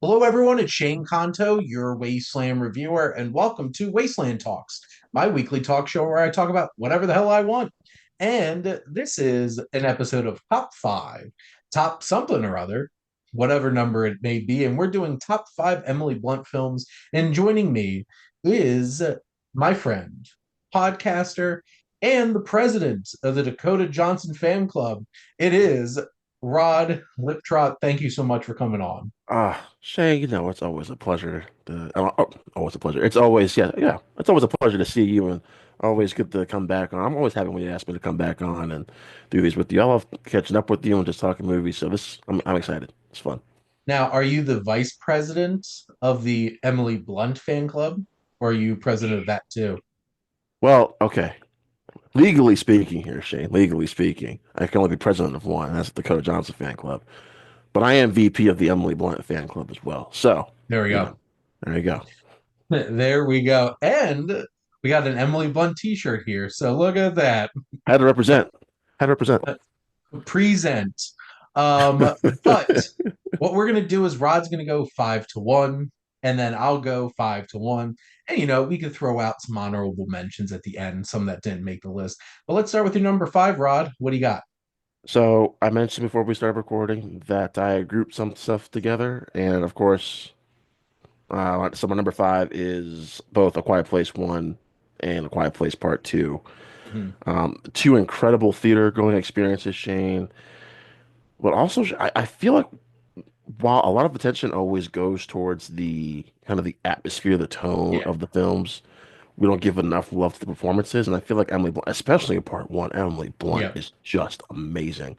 Hello, everyone. It's Shane Kanto, your Wasteland reviewer, and welcome to Wasteland Talks, my weekly talk show where I talk about whatever the hell I want. And this is an episode of Top 5, Top something or other, whatever number it may be. And we're doing Top 5 Emily Blunt films. And joining me is my friend, podcaster, and the president of the Dakota Johnson fan club. It is Rod Liptrot. Thank you so much for coming on. Shane, it's always a pleasure always a pleasure. It's always, yeah, it's always a pleasure to see you and always good to come back on. I'm always happy when you ask me to come back on and do these with you. I love catching up with you and just talking movies. So I'm excited. It's fun. Now, are you the vice president of the Emily Blunt fan club, or are you president of that too? Well, okay. Legally speaking here, Shane, legally speaking, I can only be president of one, and that's the Dakota Johnson fan club. But I am VP of the Emily Blunt fan club as well. So, There we you go. know, there you go. There we go. And we got an Emily Blunt t-shirt here. So look at that. Had to represent. Had to represent. Present. But what we're gonna do is Rod's gonna go 5-1, and then I'll go 5-1. And we could throw out some honorable mentions at the end, some that didn't make the list. But let's start with your number five, Rod. What do you got? So I mentioned before we started recording that I grouped some stuff together, and of course, so my number five is both A Quiet Place One and A Quiet Place Part Two. Mhm. Two incredible theater going experiences, Shane. But also, I feel like while a lot of attention always goes towards the kind of the atmosphere, the tone Yeah. of the films, we don't give enough love to the performances. And I feel like Emily Blunt, especially in Part One, Emily Blunt Yeah. is just amazing.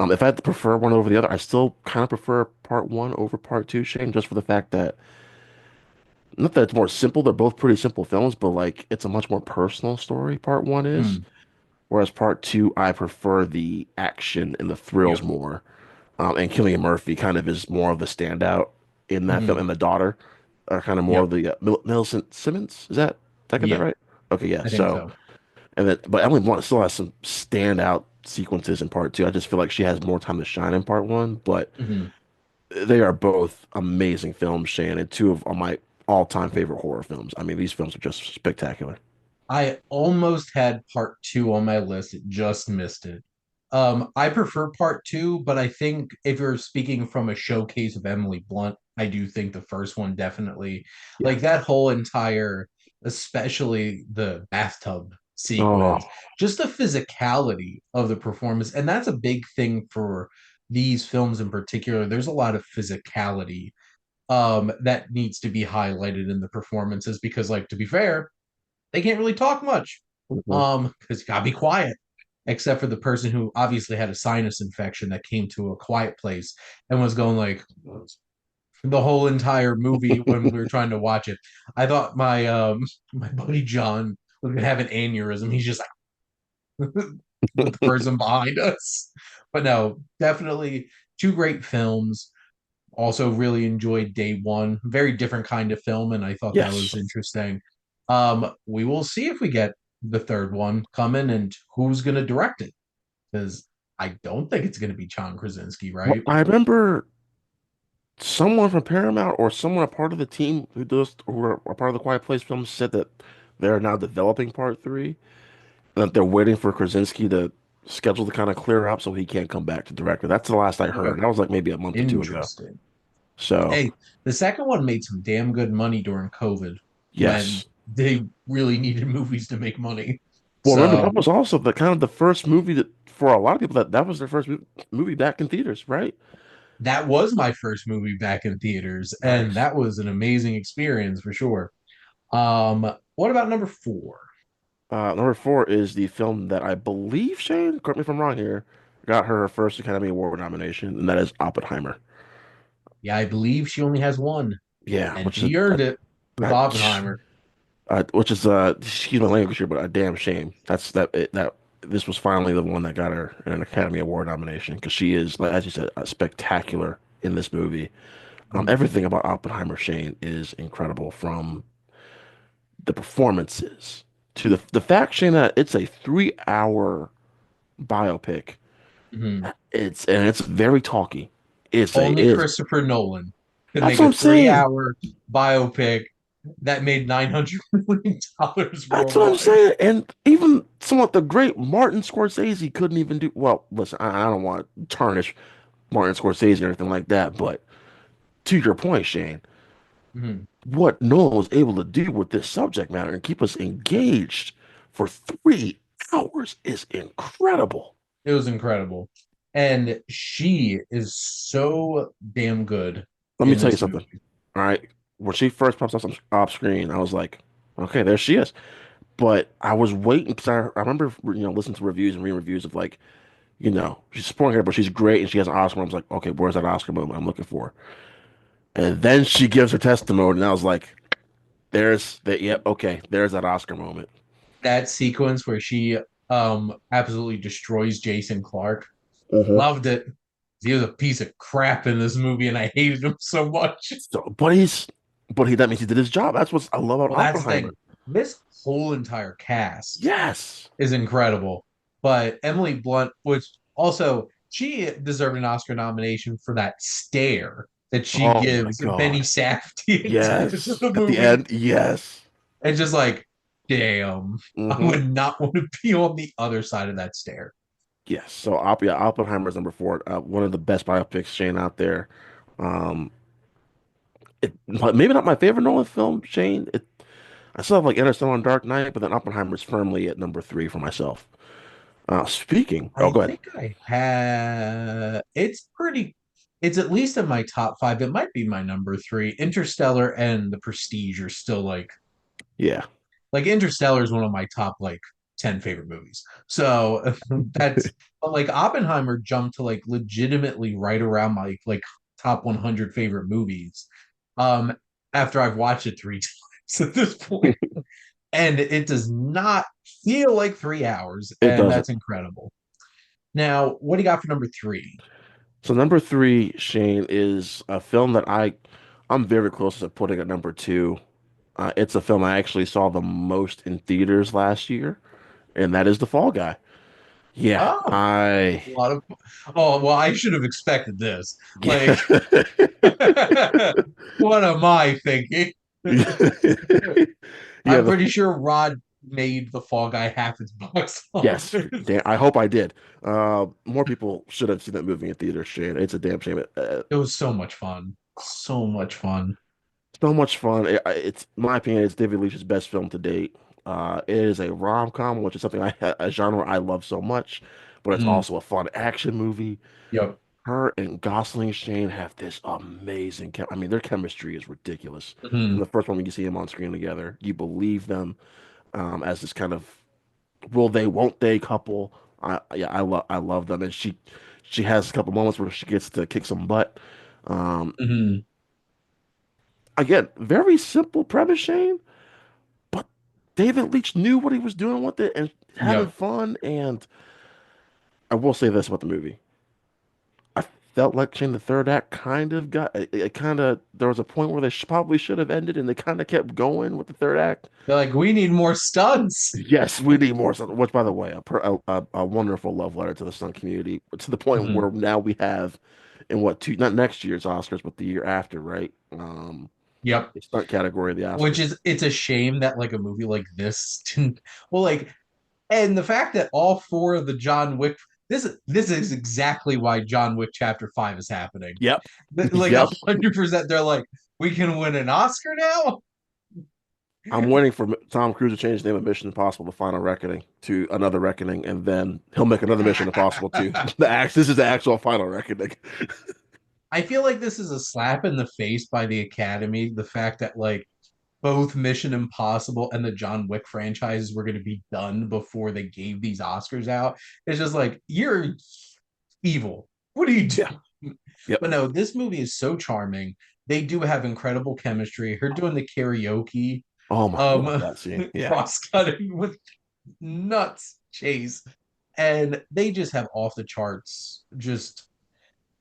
If I had to prefer one over the other, I still kind of prefer part one over part two, Shane, just for the fact that not that it's more simple, they're both pretty simple films, but like it's a much more personal story, part one is. Mm. Whereas part two, I prefer the action and the thrills Yep. more. And Cillian Murphy kind of is more of the standout in that film, Mhm. and the daughter are kind of more Yep. of the Millicent Simmons. Did I get that Yeah. right? Okay, yeah. I think So, so. and then, but Emily Blunt still has some standout sequences in part two. I just feel like she has more time to shine in part one, but Mhm. they are both amazing films, Shane, and two of my all-time favorite horror films. I mean, these films are just spectacular. I almost had part two on my list. It just missed it. I prefer part two, but I think if you're speaking from a showcase of Emily Blunt, I do think the first one definitely, Yeah. like that whole entire, especially the bathtub Oh, sequence, just the physicality of the performance. And that's a big thing for these films in particular. There's a lot of physicality that needs to be highlighted in the performances because, like, to be fair, they can't really talk much mhm. because you gotta be quiet, except for the person who obviously had a sinus infection that came to a quiet place and was going like the whole entire movie when we were trying to watch it. I thought my buddy John was gonna have an aneurysm. He's just like with the person behind us. But no, definitely two great films. Also really enjoyed Day One. Very different kind of film, and I thought that was Yes. interesting. We will see if we get the third one coming and who's going to direct it, because I don't think it's going to be John Krasinski, Well, right? I remember someone from Paramount or someone a part of the team who are a part of the Quiet Place films said that they're now developing part three and that they're waiting for Krasinski to schedule to kind of clear up so he can't come back to direct it. That's the last I Okay. heard. That was like maybe a month or two ago. Interesting. So, Hey, the second one made some damn good money during COVID when yes. they really needed movies to make money. Well, remember So that was also the kind of the first movie that for a lot of people that was their first movie back in theaters, right? that was my first movie back in theaters, and Nice. that was an amazing experience for sure. What about number four? Number four is the film that I believe, Shane, correct me if I'm wrong here, got her first Academy Award nomination, and that is Oppenheimer. Yeah, I believe she only has one, Yeah, and she earned it with that, Oppenheimer. which is excuse my language here, but a damn shame. That this was finally the one that got her an Academy Award nomination because she is, like, as you said, spectacular in this movie. Mm. Everything about Oppenheimer, Shane, is incredible from the performances to the fact, Shane, that it's a 3 hour biopic. Mhm. It's very talky. Only It is Christopher Nolan. to That's make what a I'm saying. 3 hour biopic that made $900 million That's what I'm worldwide. saying. And even somewhat the great Martin Scorsese couldn't even do well. Listen, I don't want to tarnish Martin Scorsese or anything like that, but to your point, Shane, Mhm. what Nolan was able to do with this subject matter and keep us engaged for 3 hours is incredible. It was incredible. And she is so damn good Let me in tell you this something. movie. All right. When she first pops up off screen, I was like, okay, there she is. But I was waiting because I remember, listening to reviews and re-reviews of like, she's supporting her, but she's great and she has an Oscar. I was like, okay, where's that Oscar moment I'm looking for? And then she gives her testimony, and I was like, there's that. Yep. Okay. There's that Oscar moment. That sequence where she absolutely destroys Jason Clark. Hmm. Loved it. He was a piece of crap in this movie, and I hated him so much. So, that means he did his job. That's what I love about Well, that's the Oppenheimer. thing. This whole entire cast Yes. is incredible. But Emily Blunt, which also she deserved an Oscar nomination for that stare that she Oh my gives Benny God. Safdie at the end of Yes. the At the movie. end, yes. And just like, damn, I Hmm. would not want to be on the other side of that stare. Yes. So, yeah, Oppenheimer's number four. One of the best biopics, Shane, out there. Um, maybe not my favorite Nolan film, Shane. I still have like Interstellar and Dark Knight, but then Oppenheimer's firmly at number three for myself. Oh, I go ahead. think I have. It's pretty. It's at least in my top five. It might be my number three. Interstellar and The Prestige are still Yeah. like Interstellar is one of my top 10 favorite movies. So that's but like Oppenheimer jumped to like legitimately right around my top 100 favorite movies. Um, after I've watched it three times at this point, and it does not feel like 3 hours, It and doesn't. that's incredible. Now, what do you got for number three? So number three, Shane, is a film that I'm very close to putting at number two. It's a film I actually saw the most in theaters last year, and that is The Fall Guy. Yeah, Oh, a lot of. Oh, well, I should have expected this. Like, yeah. what am I thinking? Yeah, I'm pretty sure Rod made the Fall Guy half its box yes. office. Damn, I hope I did. More people should have seen that movie in theaters, Shane. It's a damn shame. It was so much fun. So much fun. So much fun. It's in my opinion, it's David Leitch's best film to date. It is a rom-com, which is something a genre I love so much, but it's Mhm. also a fun action movie. Yep. Her and Gosling Shane have this amazing I mean, their chemistry is ridiculous. From Mhm. the first one when you see them on screen together, you believe them as this kind of will they, won't they couple. I love them, and she has a couple moments where she gets to kick some butt. Um, Mhm. Again, very simple premise, Shane. But David Leitch knew what he was doing with it and having Yep. fun. And I will say this about the movie. I felt like Shane, the third act kind of it kind of, there was a point where they probably should have ended and they kind of kept going with the third act. They're like, we need more stunts. Yes, we need more stuff, which by the way, a wonderful love letter to the stunt community to the point Mhm. where now we have in what two, not next year's Oscars, but the year after, right? Yep. The stunt category of the Which Oscars. is it's a shame that like a movie like this didn't well like and the fact that all four of the John Wick this is exactly why John Wick Chapter 5 is happening. Yep. Like Yep. 100% they're like, we can win an Oscar now? I'm waiting for Tom Cruise to change the name of Mission Impossible to Final Reckoning to Another Reckoning, and then he'll make another Mission Impossible to this is the actual Final Reckoning. I feel like this is a slap in the face by the Academy. The fact that like both Mission Impossible and the John Wick franchises were going to be done before they gave these Oscars out. It's just like you're evil. What are you Yeah. doing? Yep. But no, this movie is so charming. They do have incredible chemistry. Her doing the karaoke, Oh my, love um, that scene. Yeah. cross cutting with nuts Chase, and they just have off the charts. Just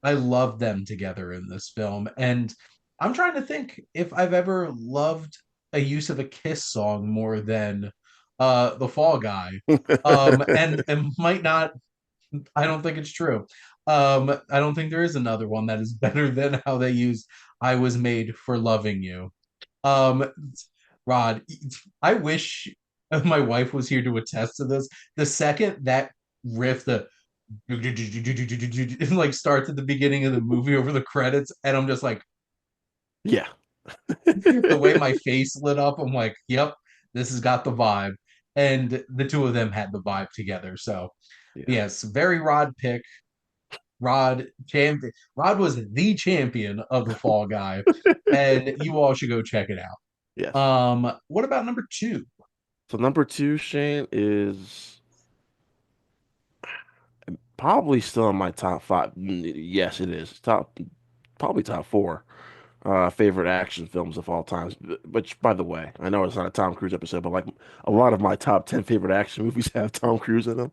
I love them together in this film, and I'm trying to think if I've ever loved a use of a Kiss song more than the Fall Guy. And might not. I don't think it's true. I don't think there is another one that is better than how they used "I was made for loving you." Um, Rod, I wish my wife was here to attest to this. The second that riff, the like starts at the beginning of the movie over the credits, and I'm just like, Yeah. the way my face lit up, I'm like, yep, this has got the vibe. And the two of them had the vibe together. So Yeah. yes, very Rod pick. Rod champion. Rod was the champion of the Fall Guy, and you all should go check it out. Yes. What about number two? So number two, Shane, is probably still in my top five. Yes, it is. Probably top four favorite action films of all times. Which, by the way, I know it's not a Tom Cruise episode, but like a lot of my top 10 favorite action movies have Tom Cruise in them.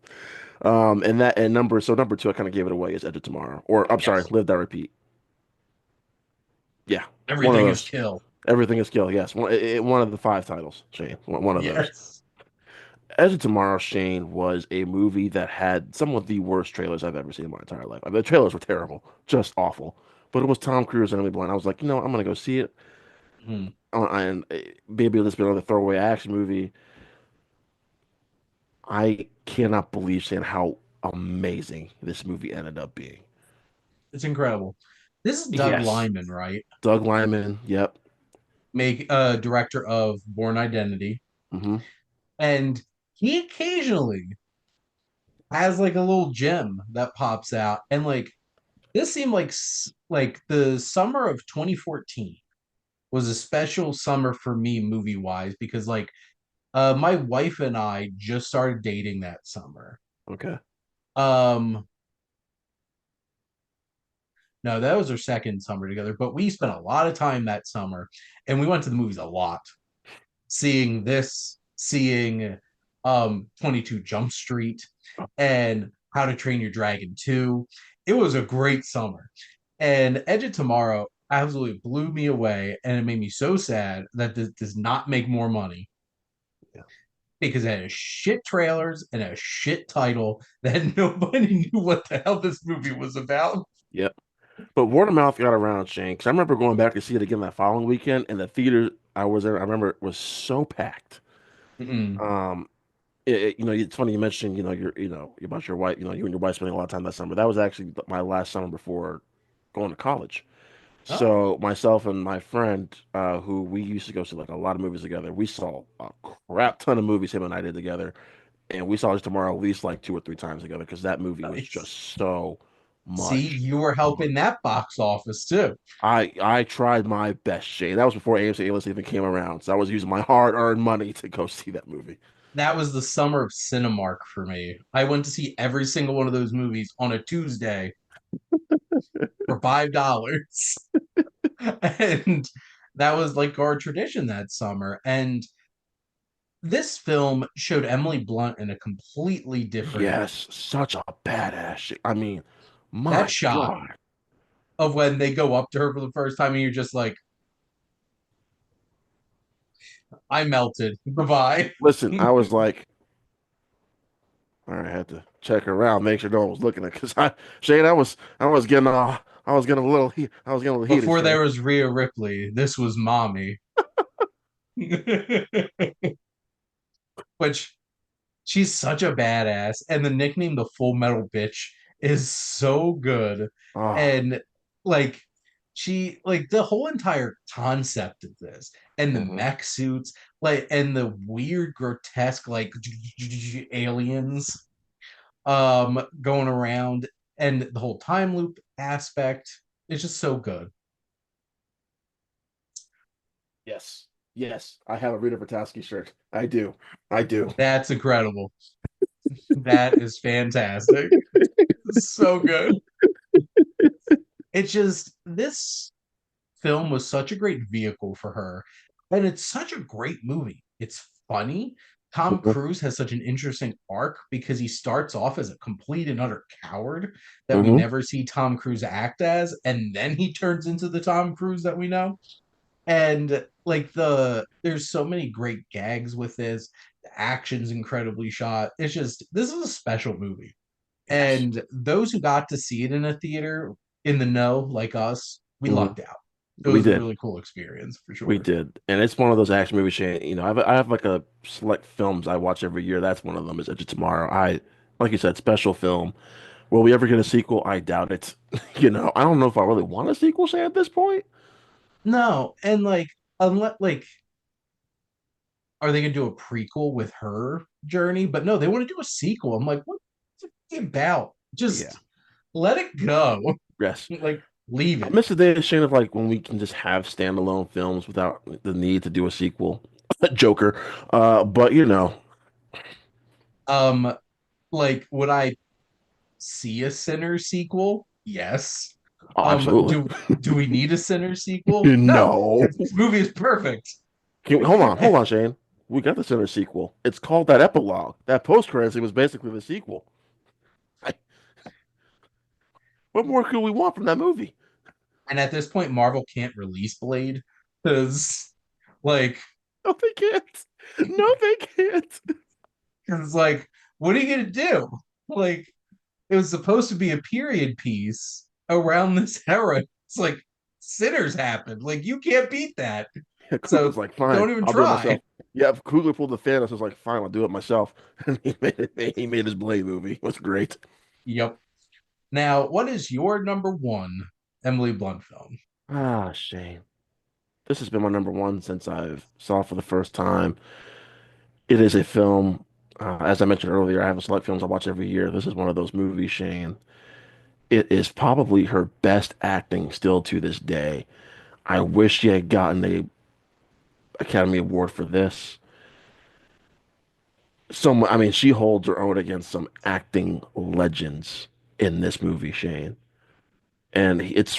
And number two, I kind of gave it away is Edge of Tomorrow, or I'm sorry, Yes, Live Die Repeat. Yeah, one of everything is those. kill. Everything is Kill. Yes, one of the five titles, Shane. One of those. Yes. Edge of Tomorrow, Shane, was a movie that had some of the worst trailers I've ever seen in my entire life. I mean, the trailers were terrible, just awful. But it was Tom Cruise and Emily Blunt. I was like, I'm gonna go see it. Mhm. And maybe it'll just be another throwaway action movie. I cannot believe, Shane, how amazing this movie ended up being. It's incredible. This is Doug Yes, Lyman, right? Doug Liman. Yep. Make director of Born Identity, Hmm. and he occasionally has like a little gem that pops out, and like this seemed like the summer of 2014 was a special summer for me movie wise because like my wife and I just started dating that summer. Okay. Um no, that was our second summer together, but we spent a lot of time that summer and we went to the movies a lot. Seeing this, seeing 22 Jump Street and How to Train Your Dragon 2. It was a great summer. And Edge of Tomorrow absolutely blew me away and it made me so sad that this does not make more money Yeah. because it has shit trailers and a shit title that nobody knew what the hell this movie was about. Yep. But word of mouth got around, Shane, because I remember going back to see it again that following weekend, and the theater I was in, I remember it was so packed. Mm-mm. Um, it's funny you mentioned, about your wife, you and your wife spending a lot of time that summer. That was actually my last summer before going to college. Oh, So myself and my friend, who we used to go see like a lot of movies together, we saw a crap ton of movies him and I did together, and we saw it tomorrow at least like two or three times together because that movie was nice. just so See, much you were fun. helping that box office too. I tried my best, Shane. That was before AMC A-List even came around, so I was using my hard-earned money to go see that movie. That was the summer of Cinemark for me. I went to see every single one of those movies on a Tuesday for $5. And that was like our tradition that summer. And this film showed Emily Blunt in a completely different Yes, such a badass shit. I mean, that my shot God. of when they go up to her for the first time and you're just like, I melted. Goodbye. Listen, I was like, all right, I had to check around, make sure no one was looking at because Shane, I was getting a little heated, Before Shane. there was Rhea Ripley, this was mommy. Which she's such a badass, and the nickname the Full Metal Bitch is so good. Oh, And like like the whole entire concept of this and the mhm. mech suits, like and the weird grotesque like aliens going around and the whole time loop aspect is just so good. Yes, yes, I have a Rita Vertowski shirt. I do, I do. That's incredible. That is fantastic. So good. It's just this film was such a great vehicle for her. And it's such a great movie. It's funny. Tom Mhm, Cruise has such an interesting arc because he starts off as a complete and utter coward that we mhm. never see Tom Cruise act as, and then he turns into the Tom Cruise that we know. And like there's so many great gags with this. The action's incredibly shot. It's just this is a special movie. Yes. And those who got to see it in a theater in the know, like us, we Hmm. lucked out. It We was a did. really cool experience for We sure. did. And it's one of those action movies, Shane. I have like a select films I watch every year. That's one of them is Edge of Tomorrow. Like you said, special film. Will we ever get a sequel? I doubt it. I don't know if I really want a sequel, Shane, at this point. No, and like, unless like, are they gonna do a prequel with her journey? But no, they want to do a sequel. I'm like, what's it about? Yeah. Just let it go. Yes. Like, leave I it. miss the day, Shane, of like when we can just have standalone films without the need to do a sequel. Joker. But Um, like, would I see a Sinner sequel? Yes. oh, Um, absolutely. do we need a Sinner sequel? No. No. This movie is perfect. Hold on, Shane. We got the center sequel. It's called that epilogue. That post credits was basically the sequel. I, what more could we want from that movie? And at this point, Marvel can't release Blade because, like, No, they can't. No, they can't. because like, what are you gonna do? Like, it was supposed to be a period piece around this era. It's like Sinners happened. Like, you can't beat that. Yeah, Coogler's So like, fine, don't even I'll do it try. myself. Yeah, Coogler pulled the Thanos. I was like, fine, I'll do it myself. And he made his Blade movie. It was great. Yep. Now, what is your number one Emily Blunt film? Ah, Shane. This has been my number one since I've saw it for the first time. It is a film. As I mentioned earlier, I have a select films I watch every year. This is one of those movies, Shane. It is probably her best acting still to this day. I wish she had gotten a Academy Award for this. I mean, she holds her own against some acting legends in this movie, Shane. And it's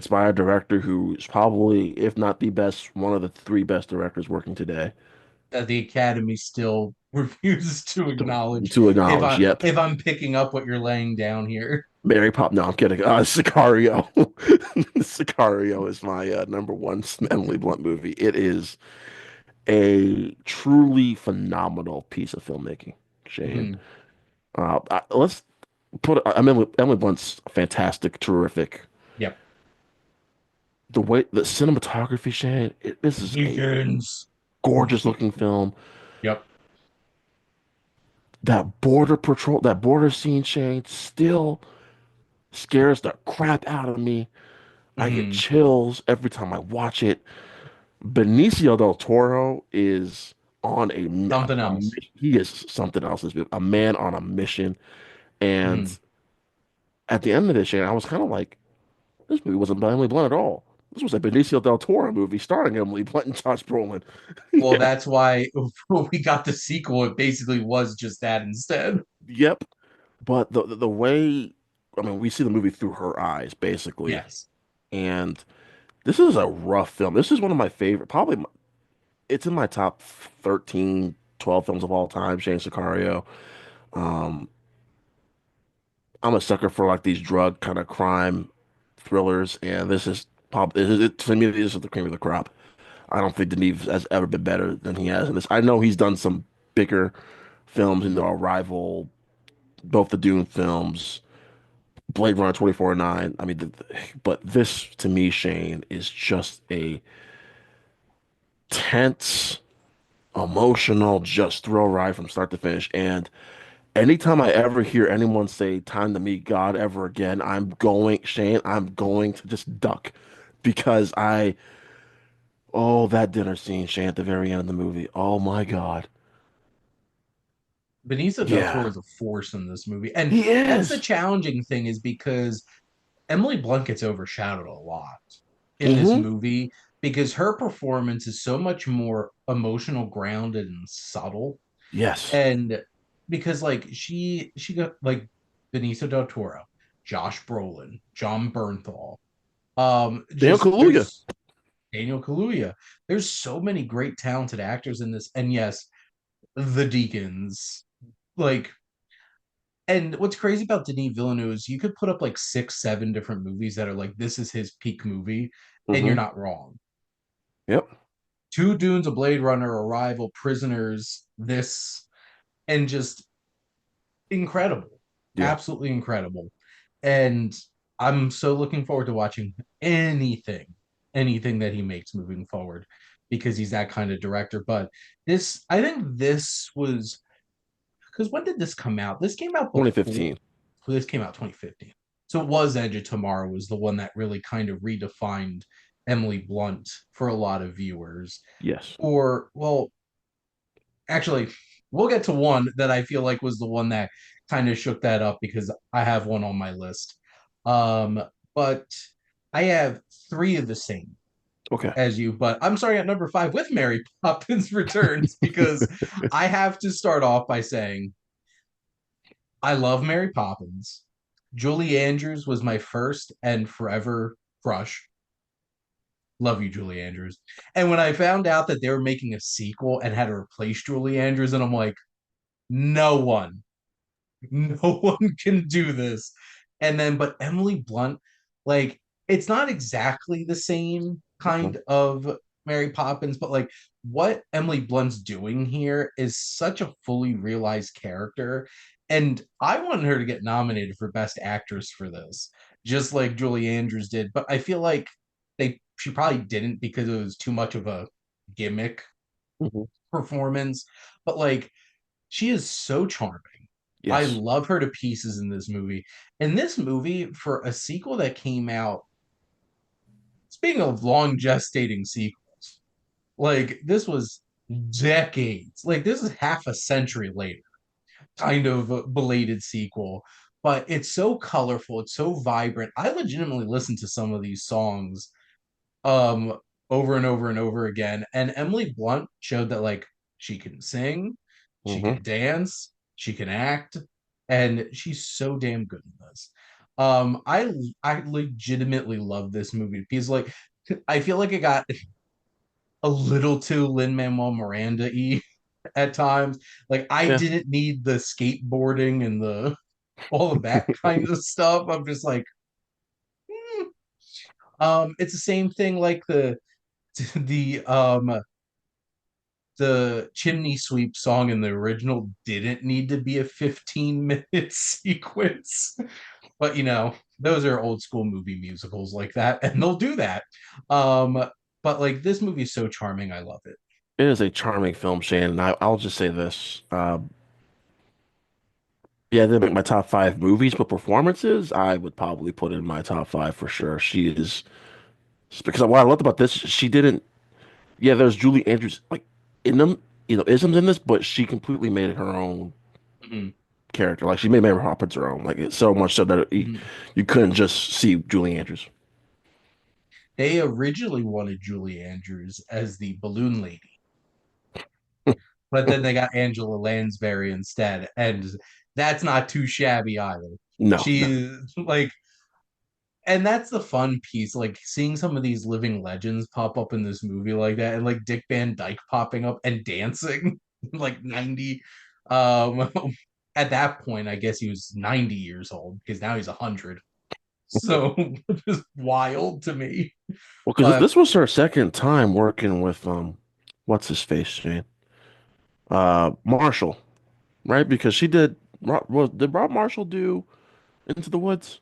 by a director who's probably, if not the best, one of the three best directors working today. That the Academy still refuses to To, acknowledge to acknowledge, yep. if I'm picking up what you're laying down here. Mary Pop. No, I'm kidding. Sicario. Sicario is my number one Emily Blunt movie. It is a truly phenomenal piece of filmmaking, Shane. Mhm. Let's put Emily Blunt's fantastic, terrific. Yep. The way the cinematography, Shane, this is a Deacons. gorgeous looking film. Yep. That border scene, Shane, still scares the crap out of me. I get Hmm. chills every time I watch it. Benicio del Toro is on Something else. he is something else. A man on a mission. And Hmm. at the end of this, Shane, I was kind of like, this movie wasn't by Emily Blunt at all. This was a Benicio del Toro movie starring Emily Blunt and Josh Brolin. Well, Yeah. that's why when we got the sequel, it basically was just that instead. Yep. But the way, I mean, we see the movie through her eyes, basically. Yes. And this is a rough film. This is one of my favorite, it's in my top 13, 12 films of all time, Shane Sicario. Um, I'm a sucker for like these drug kind of crime thrillers, and this is to me, this is the cream of the crop. I don't think Denis has ever been better than he has in this. I know he's done some bigger films in the Arrival, both the Dune films, Blade Runner 2049. I mean, but this to me, Shane, is just a tense, emotional, just thrill ride from start to finish. And anytime I ever hear anyone say "time to meet God" ever again, Shane, I'm going to just duck because that dinner scene, Shane, at the very end of the movie. Oh my God. Benicio del Toro Yeah, is a force in this movie. And he that's the is. challenging thing is because Emily Blunt gets overshadowed a lot in this Hmm. movie because her performance is so much more emotional, grounded, and subtle. Yes. And because like she got like Benicio del Toro, Josh Brolin, John Bernthal, Daniel just Kaluuya. there's Daniel Kaluuya. There's so many great talented actors in this, and yes, the Deacons. Like, and what's crazy about Denis Villeneuve is you could put up like six, seven different movies that are like this is his peak movie, and you're Hmm. not wrong. Yep. Two Dunes, a Blade Runner, Arrival, Prisoners, this, and just incredible. Yeah. absolutely incredible. And I'm so looking forward to watching anything, anything that he makes moving forward because he's that kind of director. But I think this was because when did this come out? This came out before. 2015. This came out 2015. So it was Edge of Tomorrow was the one that really kind of redefined Emily Blunt for a lot of viewers. Yes. Or, well, actually, we'll get to one that I feel like was the one that kind of shook that up because I have one on my list. Um, but I have three of the same Okay. as you, but I'm starting at number five with Mary Poppins Returns because I have to start off by saying I love Mary Poppins. Julie Andrews was my first and forever crush. Love you, Julie Andrews. And when I found out that they were making a sequel and had to replace Julie Andrews, and I'm like, no one, no one can do this. And then, but Emily Blunt, like, it's not exactly the same Mhm. kind of Mary Poppins, but like what Emily Blunt's doing here is such a fully realized character. And I wanted her to get nominated for Best Actress for this, just like Julie Andrews did. But I feel like she probably didn't because it was too much of a gimmick Mhm. performance. But like she is so charming. I Yes. love her to pieces in this movie. And this movie, for a sequel that came out, speaking of long gestating sequels, like this was decades, like this is half a century later, kind of a belated sequel. But it's so colorful, it's so vibrant. I legitimately listen to some of these songs um over and over and over again. And Emily Blunt showed that like she can sing, she Hmm. can dance, she can act, and she's so damn good in this. I legitimately love this movie because like I feel like it got a little too Lin-Manuel Miranda-y at times. Like I Yeah. didn't need the skateboarding and the all of that kind of stuff. I'm just like, hmm. It's the same thing like the the chimney sweep song in the original didn't need to be a 15-minute sequence, but those are old school movie musicals like that and they'll do that. But like this movie is so charming, I love it. It is a charming film, Shane, and I'll just say this. Yeah, I didn't make my top five movies, but performances, I would probably put in my top five for sure. She is because what I loved about this, she didn't. Yeah, there's Julie Andrews like in them, isms in this, but she completely made it her own Mhm, character. Like she made Mary Poppins her own. Like it's so much so that mhm. you couldn't just see Julie Andrews. They originally wanted Julie Andrews as the balloon lady, but then they got Angela Lansbury instead, and that's not too shabby either. No, no. She like and that's the fun piece, like seeing some of these living legends pop up in this movie like that, and like Dick Van Dyke popping up and dancing like 90. Um, at that point, I guess he was 90 years old because now he's 100. So just wild to me. Well, because But this was her second time working with what's his face, Shane? Marshall, right? Because she did. Did Rob Marshall do Into the Woods?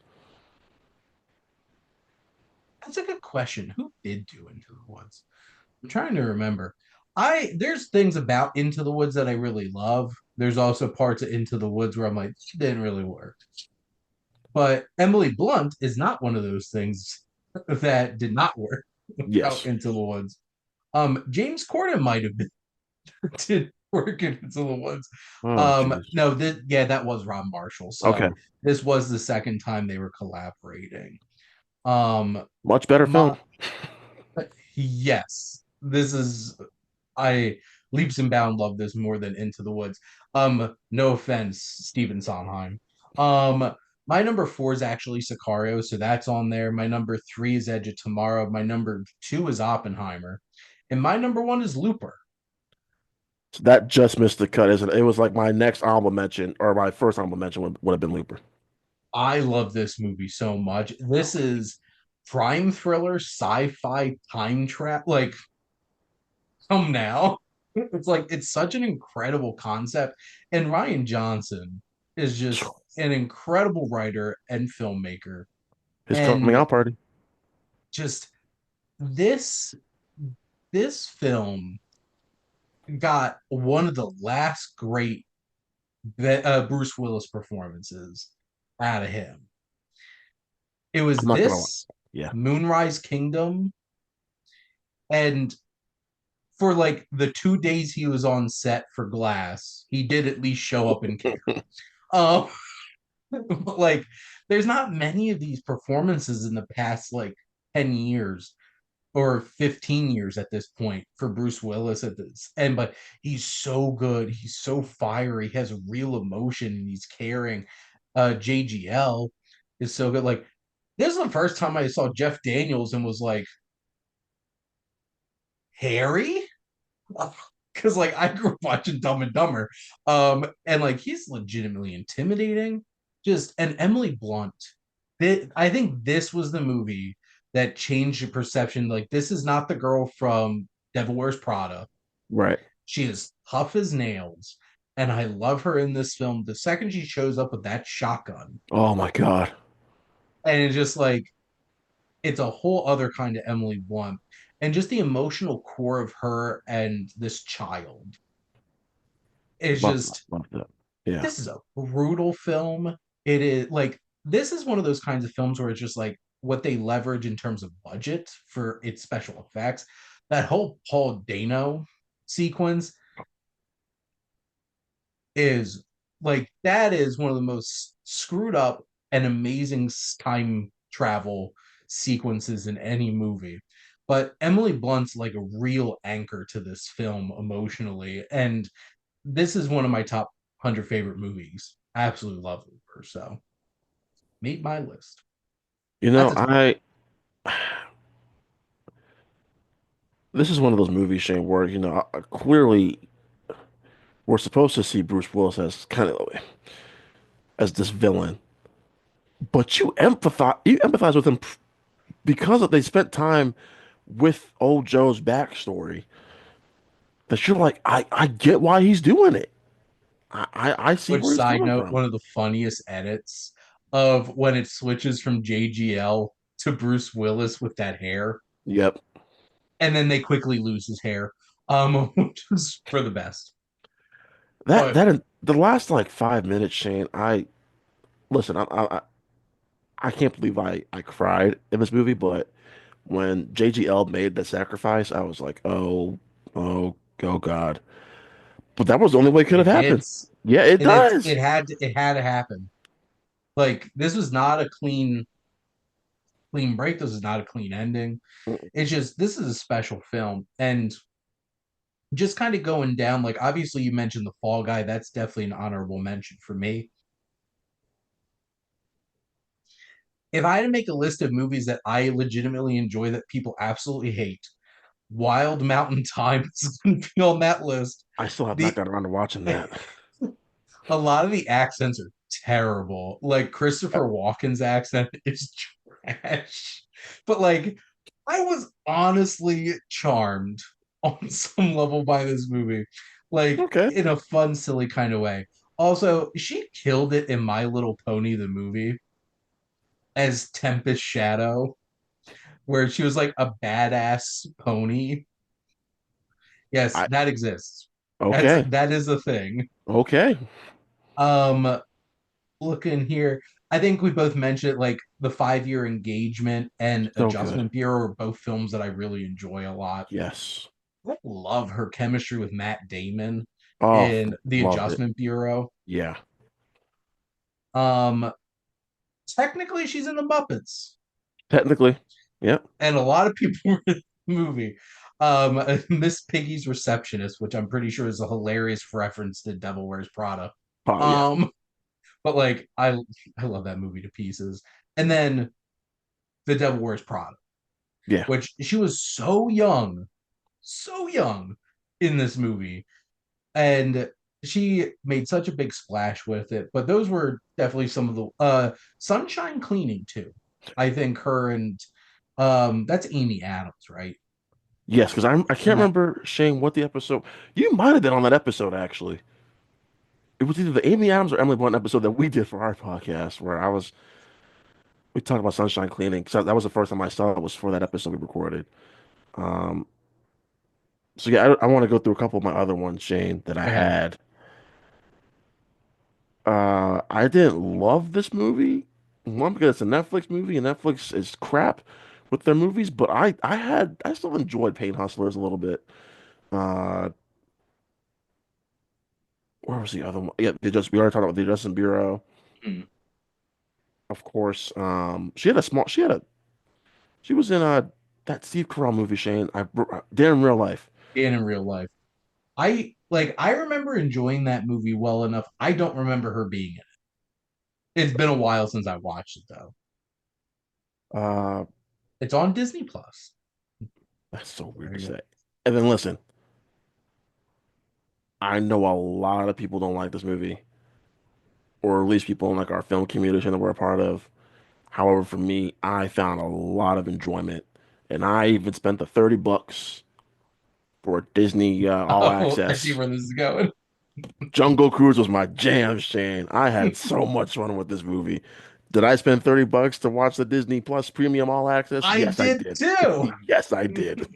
that's a good question. Who did do Into the Woods? I'm trying to remember. There's things about Into the Woods that I really love. There's also parts of Into the Woods where I'm like, it didn't really work. But Emily Blunt is not one of those things that did not work out Yes. Into the Woods. James Corden might have been did work in Into the Woods. Oh, jeez. No, yeah, that was Rob Marshall. Okay. So this was the second time they were collaborating. Um, Much better film. my yes, this is I leaps and bound love this more than Into the Woods. No offense, Stephen Sondheim. Um, my number four is actually Sicario, so that's on there. My number three is Edge of Tomorrow. My number two is Oppenheimer, and my number one is Looper. So that just missed the cut, isn't it? It was like my next honorable mention, or my first honorable mention would have been Looper. I love this movie so much. This is crime thriller, sci-fi, time trap. Like, come now. It's like it's such an incredible concept, and Ryan Johnson is just an incredible writer and filmmaker. His coming And out party. just this this film got one of the last great Bruce Willis performances out of him. It I'm was not gonna lie. this, Yeah. Moonrise Kingdom, and for like the 2 days he was on set for Glass, he did at least show up and care. Um, like there's not many of these performances in the past like 10 years or 15 years at this point for Bruce Willis at this. And but he's so good. He's so fiery. He has real emotion and he's caring. JGL is so good. Like this is the first time I saw Jeff Daniels and was like, Harry? Because like I grew up watching Dumb and Dumber. And like he's legitimately intimidating. Just and Emily Blunt. I think this was the movie that changed the perception. Like, this is not the girl from Devil Wears Prada. Right. She is tough as nails. And I love her in this film. The second she shows up with that shotgun, Oh my God. and it's just like it's a whole other kind of Emily Blunt. And just the emotional core of her and this child is Love that. just Love that. Yeah. this is a brutal film. It is like this is one of those kinds of films where it's just like what they leverage in terms of budget for its special effects. That whole Paul Dano sequence is like that is one of the most screwed up and amazing time travel sequences in any movie. But Emily Blunt's like a real anchor to this film emotionally, and this is one of my top 100 favorite movies. I absolutely love her, so made my list. You know, That's a top. I this is one of those movies, Shane, where clearly we're supposed to see Bruce Willis as kind of as this villain, but you empathize with him because they spent time with old Joe's backstory. That you're like, I get why he's doing it. I see Which where he's side coming note, from. one of the funniest edits of when it switches from JGL to Bruce Willis with that hair, Yep. and then they quickly lose his hair, which is for the best. That But that the last like 5 minutes, Shane. I listen. I can't believe I cried in this movie, but when JGL made the sacrifice, I was like, oh God. But that was the only way it could have it happened. hits. Yeah, it It does. had to happen. Like this was not a clean break. This is not a clean ending. Mm, It's just this is a special film, and just kind of going down. Like obviously, you mentioned the Fall Guy. That's definitely an honorable mention for me. If I had to make a list of movies that I legitimately enjoy that people absolutely hate, Wild Mountain Time is going to be on that list. I still have not The got around to watching that. a lot of the accents are terrible. Like Christopher Walken's accent is trash. But like I was honestly charmed on some level by this movie. Like Okay. in a fun, silly kind of way. Also, she killed it in My Little Pony, the movie, as Tempest Shadow, where she was like a badass pony. Yes, I that exists. okay. That is a thing. Okay. Um, looking here, I think we both mentioned like the 5 year engagement and So good. Adjustment Bureau are both films that I really enjoy a lot. Yes. I love her chemistry with Matt Damon Oh, in The loved it. Adjustment Bureau. Yeah. Um, technically, she's in the Muppets, Technically. Yep. and a lot of people were in the movie. Miss Piggy's receptionist, which I'm pretty sure is a hilarious reference to Devil Wears Prada. Oh yeah. Um, but like I love that movie to pieces. And then The Devil Wears Prada, Yeah. which she was so young in this movie, and she made such a big splash with it. But those were definitely some of the Sunshine Cleaning too. I think her and that's Amy Adams, right? Yes, because I can't And that remember, Shane, what the episode. You might have been on that episode actually. it was either the Amy Adams or Emily Blunt episode that we did for our podcast where we talked about sunshine cleaning. So that was the first time I saw it was for that episode we recorded. Um, so yeah, I want to go through a couple of my other ones, Shane, that I Go ahead. had. I didn't love this movie. One, because it's a Netflix movie and Netflix is crap with their movies, but I still enjoyed Pain Hustlers a little bit. Uh, where was the other one? Yeah, we already talked about the Justice Bureau, Hmm. of course. She was in that Steve Carell movie, Shane. There in real life. And in real life. I remember enjoying that movie well enough. I don't remember her being in it. It's been a while since I watched it though. Uh, It's on Disney Plus. that's so weird There to you go. say. And then listen, I know a lot of people don't like this movie, or at least people in like our film community that we're a part of. However, for me, I found a lot of enjoyment, and I even spent the $30 for Disney All Oh, I see Access. where this is going. Jungle Cruise was my jam, Shane. I had so much fun with this movie. Did I spend $30 to watch the Disney Plus Premium All Access? I Yes, I did did. too. Yes, I did.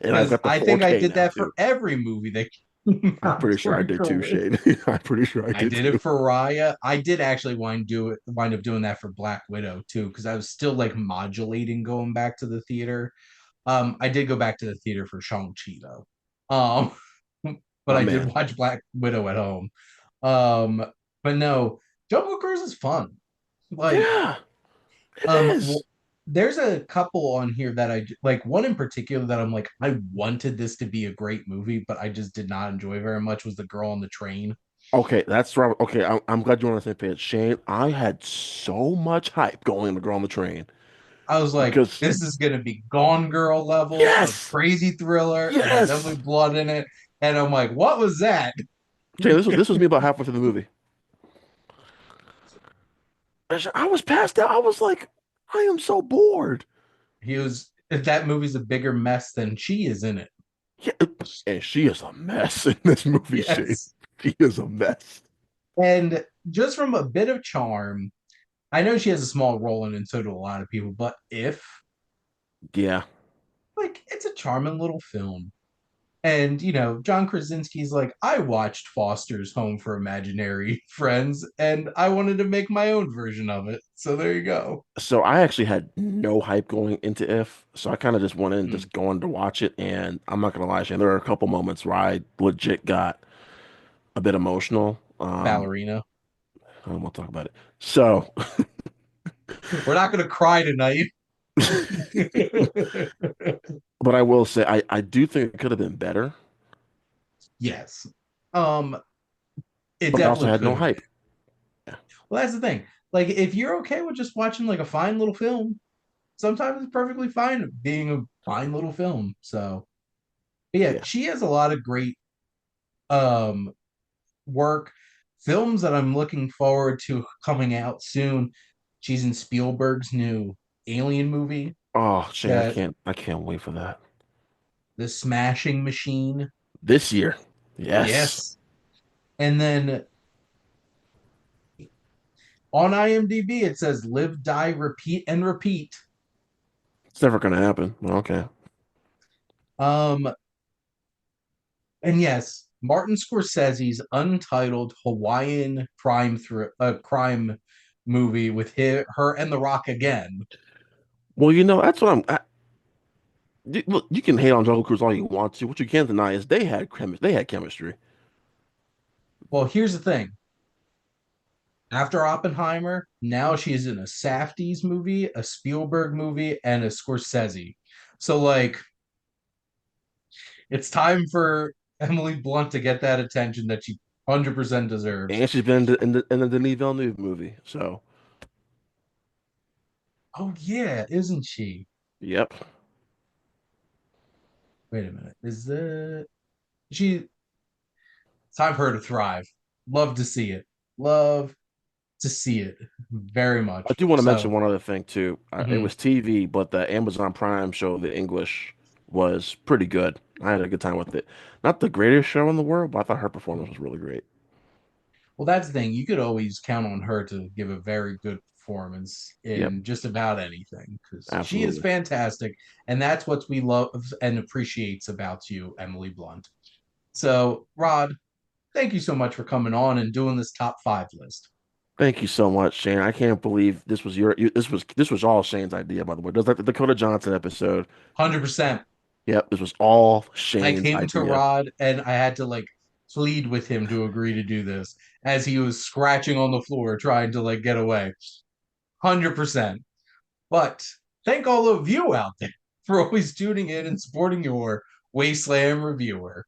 And I've Because got the I think I 4K did now that for too. every movie that came I'm out pretty sure I did too, during. Shane. I'm pretty sure I I did did it too. for Raya. I did actually wind up doing that for Black Widow too, because I was still like modulating going back to the theater. I did go back to the theater for Shang-Chi though. Um, but My I did man. watch Black Widow at home. Um, but no, Jungle Cruise is fun. Like, Yeah, it well, is. there's a couple on here that like one in particular that I'm like, I wanted this to be a great movie, but I just did not enjoy very much was The Girl on the Train. Okay, that's right. Okay, I'm glad you're on the same page. Shane, I had so much hype going to Girl on the Train I was like, because this is gonna be Gone Girl level of yes, crazy thriller, and there's yes. definitely blood in it. And I'm like, what was that? Shane, this was me about halfway through the movie. I was passed out. I was like, I am so bored. He was that movie's a bigger mess than she is in it. Yeah, and she is a mess in this movie, Shane. Yes. She is a mess. And just from a bit of charm, I know she has a small role in it, and so do a lot of people, but if Yeah. like it's a charming little film. And John Krasinski's like, I watched Foster's Home for Imaginary Friends, and I wanted to make my own version of it. So there you go. So I actually had no hype going into If, so I kind of just went in Hmm. just going to watch it, and I'm not gonna lie, Shane, there are a couple moments where I legit got a bit emotional. Ballerina. I won't talk about it. So, We're not gonna cry tonight. but I will say I do think it could have been better, Yes. Um, it but I also definitely had could no have been. hype. Yeah, Well, that's the thing. Like, if you're okay with just watching like a fine little film, sometimes it's perfectly fine being a fine little film. So, but yeah, yeah. she has a lot of great um work, films that I'm looking forward to coming out soon. She's in Spielberg's new Alien movie, Oh, Shane, that I can't wait for that. The Smashing Machine. This year. Yes. Yes. And then on IMDb it says Live, Die, Repeat, and Repeat. It's never gonna happen. Well, okay. Um, and yes, Martin Scorsese's untitled Hawaiian crime movie with her and The Rock again. Well, that's what look, you can hate on Jungle Cruise all you want to. What you can't deny is they had chemistry. Well, here's the thing. After Oppenheimer, now she's in a Safdie's movie, a Spielberg movie, and a Scorsese. So like it's time for Emily Blunt to get that attention that she 100% deserves. And she's been in the Denis Villeneuve movie. So, Oh yeah, isn't she? yep. Wait a minute. Is that she it's time for her to thrive. Love to see it. Love to see it very I much. do want to mention So, one other thing too. It mhm. was TV, but the Amazon Prime show, the English, was pretty good. I had a good time with it. Not the greatest show in the world, but I thought her performance was really great. Well, that's the thing. You could always count on her to give a very good performance Yep, in just about anything because she is absolutely. fantastic. And that's what we love and appreciates about you, Emily Blunt. So, Rod, thank you so much for coming on and doing this top five list. Thank you so much, Shane. I can't believe this was this was all Shane's idea, by the way. Just like the Dakota Johnson episode. 100%. Yep, this was all I Shane's came to idea. Rod and I had to like plead with him to agree to do this as he was scratching on the floor trying to like get away. 100%. But thank all of you out there for always tuning in and supporting your Wasteland reviewer.